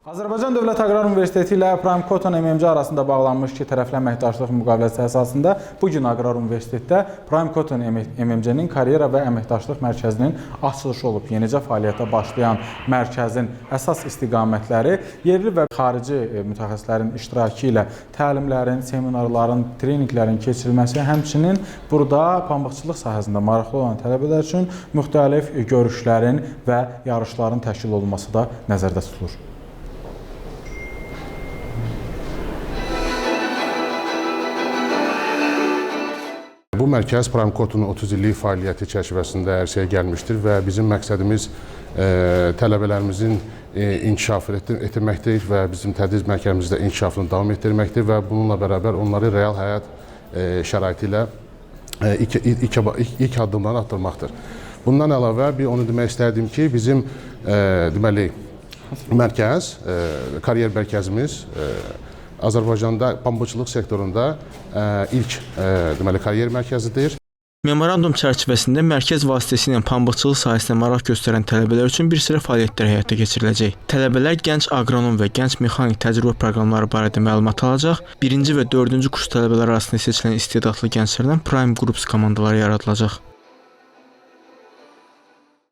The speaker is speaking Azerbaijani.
Azərbaycan Dövlət Aqrar Universiteti ilə Prime Cotton MMC arasında bağlanmış iki tərəfli əməkdaşlıq müqaviləsi əsasında bugün Aqrar Universitetdə Prime Cotton MMC-nin karyera və əməkdaşlıq mərkəzinin açılışı olub. Yenicə fəaliyyətə başlayan mərkəzin əsas istiqamətləri yerli və xarici mütəxəssislərin iştirakı ilə təlimlərin, seminarların, treninqlərin keçirilməsi, həmçinin burada pambıqçılıq sahəsində maraqlı olan tələbələr üçün müxtəlif görüşlərin və yarışların təşkil olunması da nəzərdə tutulur. Bu mərkəz Prime Cotton'un 30 illik fəaliyyəti çərçivəsində ərsəyə gəlmişdir və bizim məqsədimiz tələbələrimizin inkişafını etdirməkdir və bizim tədris mərkəzimizdə inkişafını davam etdirməkdir və bununla bərabər onları real həyat şəraiti ilə ilk addımlarını atdırmaqdır. Bundan əlavə onu demək istərdim ki, bizim deməli mərkəz, kariyer mərkəzimiz Azərbaycanda pambıqçılıq sektorunda ilk deməli kariyer mərkəzidir. Memorandum çərçivəsində mərkəz vasitəsilə pambıqçılıq sahəsinə maraq göstərən tələbələr üçün bir sıra fəaliyyətlər həyata keçiriləcək. Tələbələr gənc aqronom və gənc mexanik təcrübə proqramları barədə məlumat alacaq. 1-ci və 4-cü kurs tələbələr arasında seçilən istedadlı gənclərdən Prime Groups komandaları yaradılacaq.